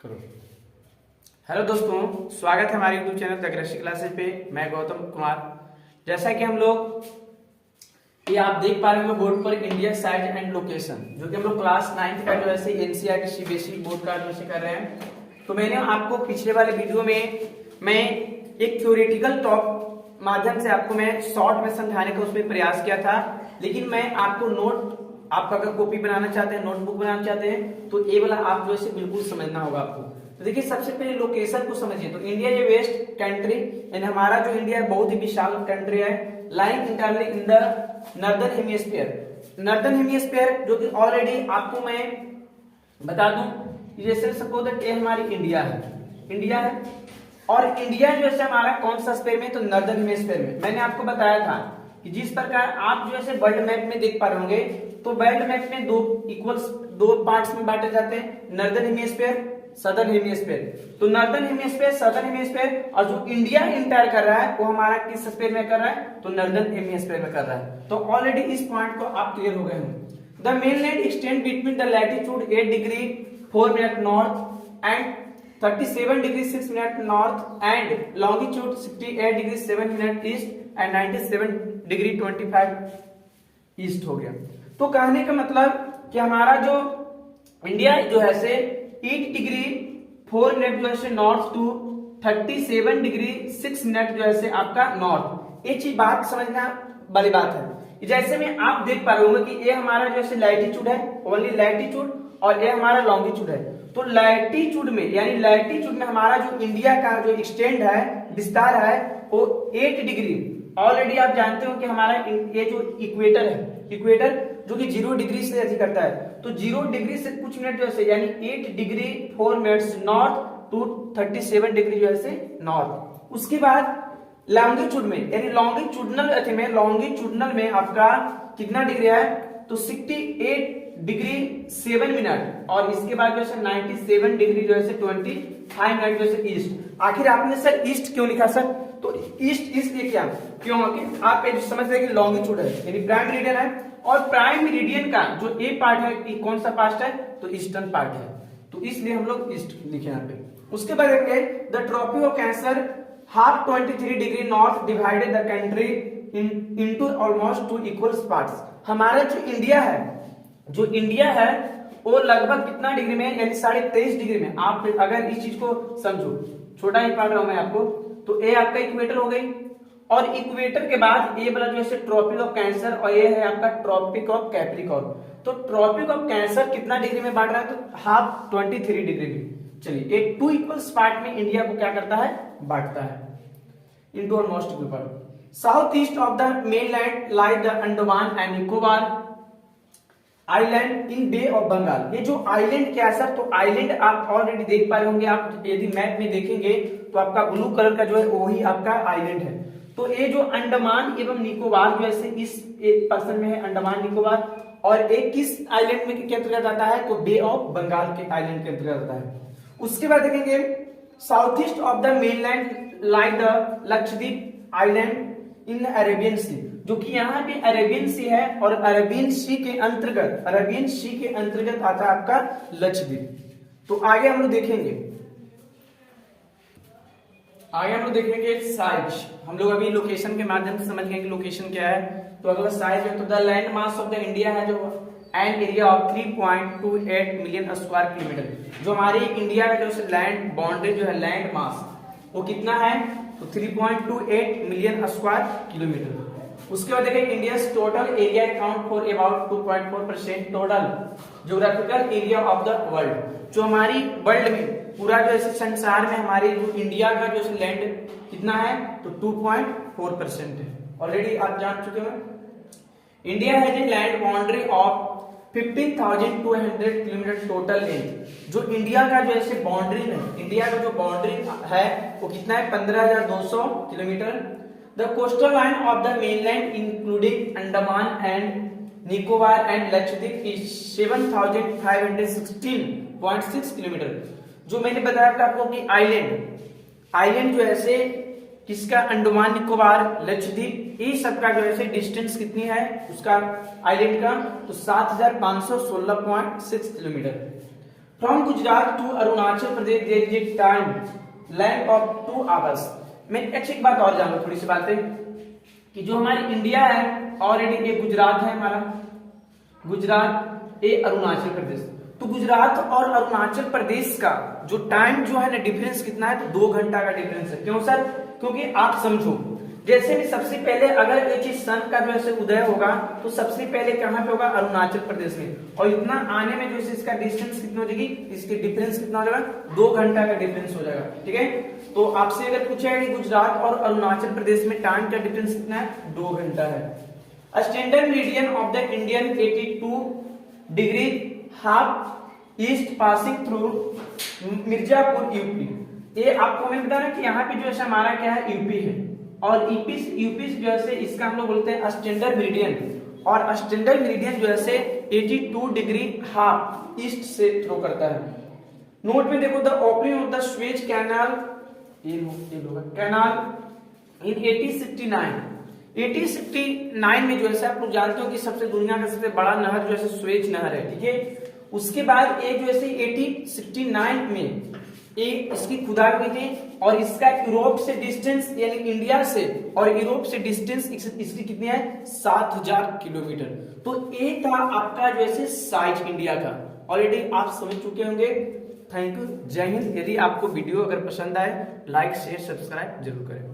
करो। हेलो दोस्तों, स्वागत है हमारे यूट्यूब चैनल द कृषि क्लासेस पे। मैं गौतम कुमार। जैसा कि हम लोग ये आप देख पा रहे होंगे बोर्ड पर इंडिया साइज एंड लोकेशन, जो कि हम लोग क्लास 9 का जो है एनसीईआरटी सीबीएसई बोर्ड का जो कर रहे हैं। तो मैंने आपको पिछले वाले वीडियो में मैं एक थ्योरेटिकल टॉप माध्यम से आपको मैं शॉर्ट में समझाने का उसमें प्रयास किया था, लेकिन मैं आपको नोट आपका अगर कॉपी बनाना चाहते हैं, नोटबुक बनाना चाहते हैं, तो ये वाला आप जो है बिल्कुल समझना होगा आपको। तो देखिए, सबसे पहले लोकेशन को समझिए। तो इंडिया ये वेस्ट कंट्री एंड हमारा जो इंडिया है बहुत ही विशाल कंट्री है, lying इंटरली in the northern hemisphere. Northern hemisphere जो कि ऑलरेडी आपको मैं बता दूं, जैसे सपोज दैट ये हमारी इंडिया है और इंडिया जो है हमारा कौन सा स्फीयर में, तो नॉर्दर्न हेमिस्फीयर में। मैंने आपको बताया था कि जिस प्रकार आप जो है वर्ल्ड मैप में देख पा रहे होंगे, तो वर्ल्ड मैप में दो पार्ट्स में बांटे जाते हैं, नॉर्दर्न हेमिस्फीयर, सदर्न हेमिस्फीयर। तो नॉर्दर्न हेमिस्फीयर, सदर्न हेमिस्फीयर, और जो इंडिया इंटर कर रहा है वो हमारा किस स्फीयर में कर रहा है, तो नॉर्दर्न हेमिस्फीयर में कर रहा है। तो ऑलरेडी इस पॉइंट को आप क्लियर हो गए हैं। The mainland extend between the latitude 8 degree 4 minute north and 37 degree 6 minute north and longitude 68 degree 7 minute east and 97 degree 25 east हो गया। तो कहने का मतलब कि हमारा जो इंडिया जो है 8 डिग्री 4 मिनट जो है नॉर्थ टू 37 डिग्री 6 मिनट जो है आपका नॉर्थ। ये चीज बात समझना वाली बात है। जैसे में आप देख पा रहे होंगे कि ये हमारा जो है लैटिट्यूड है, ओनली लैटिट्यूड, और ये हमारा लॉन्गिट्यूड है। तो लैटिट्यूड में यानी लैटिट्यूड में हमारा जो इंडिया का जो एक्सटेंड है, विस्तार है, वो 8 डिग्री। ऑलरेडी आप जानते हो कि हमारा ये जो इक्वेटर है, इक्वेटर जो कि 0 डिग्री से अधिक करता है, तो 0 डिग्री से कुछ मिनट जो है यानी 8 degree 4 minutes north to 37 degree जो है नॉर्थ। उसके बाद लॉन्गिट्यूड में यानी लॉन्गिट्यूडनल में आपका कितना डिग्री है, तो 68 डिग्री 7 मिनट, और इसके बाद जो है 97 डिग्री जो है 25 मिनट जो है ईस्ट। आखिर आपने सर ईस्ट क्यों लिखा सर, तो ईस्ट इसलिए क्या क्यों, आप ये समझ रहे हैं कि लॉन्गिट्यूड है यानी प्राइम मेरिडियन है, और प्राइम मेरिडियन का जो ए पार्ट है कौन सा पार्ट है, तो ईस्टर्न पार्ट है, तो इसलिए हम लोग ईस्ट लिखे यहाँ पे। उसके बाद देखिए the tropic of cancer half 23 degree north divided the country into almost 2 equal parts. हमारा जो इंडिया है वो लगभग कितना डिग्री में, यानी 23.5 डिग्री में। आप अगर इस चीज को समझो, छोटा ही पढ़ रहा हूं मैं आपको, तो ये आपका इक्वेटर हो गई, और इक्वेटर के बाद ये वाला जो है ट्रॉपिक ऑफ कैंसर, और ये है आपका ट्रॉपिक ऑफ कैप्रिकॉर्न। तो ट्रॉपिक ऑफ कैंसर कितना डिग्री में बांट रहा है, तो हाफ 23 डिग्री में। चलिए, एक 2 इक्वल पार्ट में इंडिया को क्या करता है, बांटता है into almost equal part. South east of the mainland lie the Andaman and Nicobar island in Bay of Bengal. ये जो आइलैंड क्या है सर, तो आइलैंड आप ऑलरेडी देख पा रहे होंगे, आप यदि मैप में देखेंगे तो आपका ब्लू कलर का जो है वही आपका आइलैंड है। तो ये जो अंडमान एवं निकोबार जो है इस एक पर्सन में है, अंडमान निकोबार, और एक किस आइलैंड में के अंतर्गत आता है, तो बे ऑफ बंगाल के आइलैंड के अंतर्गत आता है। उसके बाद देखेंगे south east of the mainland lie the Lakshadweep island in Arabian sea, जो कि यहाँ पे अरेबियन सी है, और अरेबियन सी के अंतर्गत आता है आपका लक्षद्वीप। तो आगे हम लोग देखेंगे साइज। हम लोग अभी लोकेशन के माध्यम से समझ गए कि लोकेशन क्या है। तो अगला साइज है, तो the land mass of the India है जो and area of 3.28 million square kilometre. जो हमारी इंडिया का जो लैंड बाउंड्री जो है, लैंड मास वो कितना है, तो 3.28 मिलियन स्क्वायर किलोमीटर। उसके बाद देखिए India total area account for about 2.4% total geographical area of the world. जो हमारी वर्ल्ड में पूरा जो है संसार में हमारे जो इंडिया का जो लैंड कितना है, तो 2.4% है। ऑलरेडी आप जान चुके हैं। India has a land boundary of 15,200 kilometre total length. जो इंडिया का जो है बाउंड्री है, इंडिया का जो बाउंड्री है वो कितना है, 15,200 kilometre. The coastal line of the mainland including Andaman and Nicobar and Lakshadweep is 7,516.6 kilometre. जो मैंने बताया था आपको कि आइलैंड जो है किसका, अंडमान निकोबार लक्षद्वीप, ये सबका जो है डिस्टेंस कितनी है उसका आइलैंड का, तो 7,516.6 kilometre. From Gujarat to Arunachal Pradesh there is a time land of 2 hours. मैं एक बात और जान लो, थोड़ी सी बातें कि जो हमारी इंडिया है ऑलरेडी ये गुजरात है हमारा, गुजरात ये अरुणाचल प्रदेश। तो गुजरात और अरुणाचल प्रदेश का जो टाइम जो है ना डिफरेंस कितना है, तो 2 घंटा का डिफरेंस है। क्यों सर? क्योंकि आप समझो, जैसे भी सबसे पहले अगर ये चीज सन का जो है उदय होगा तो सबसे पहले कहां पे होगा? अरुणाचल प्रदेश में। और इतना आने में जो है इसका डिस्टेंस कितना हो जाएगी, इसकी डिफरेंस कितना हो जाएगा? 2 घंटा का डिफरेंस हो जाएगा। ठीक है, तो आपसे अगर पूछा है कि गुजरात और अरुणाचल प्रदेश में टाइम का डिफरेंस कितना है? 2 घंटा है। Standard median of the Indian 82 degree half east passing through Mirzapur UP. ये आपको मैंने बताया कि यहाँ पे जो है हमारा क्या है? यूपी है। और यूपी जो है इसका हम लोग बोलते हैं स्टैंडर्ड मेरिडियन, और स्टैंडर्ड मेरिडियन जो है 82 डिग्री हाफ ईस्ट से थ्रो करता है। नोट में देखो, the opening of the Suez canal canal in 1869 में जो है आप लोग जानते हो कि सबसे दुनिया का सबसे बड़ा नहर जो है स्वेज नहर है। ठीक है, उसके बाद एक जो है 1869 में इसकी खुदाई हुई थी, और इसका यूरोप से डिस्टेंस यानी इंडिया से और यूरोप से डिस्टेंस इसकी कितनी है? 7000 किलोमीटर। तो ये था आपका जो है साइज इंडिया का। ऑलरेडी आप समझ चुके होंगे। थैंक यू, जय हिंद। यदि आपको वीडियो अगर पसंद आए लाइक शेयर सब्सक्राइब जरूर करें।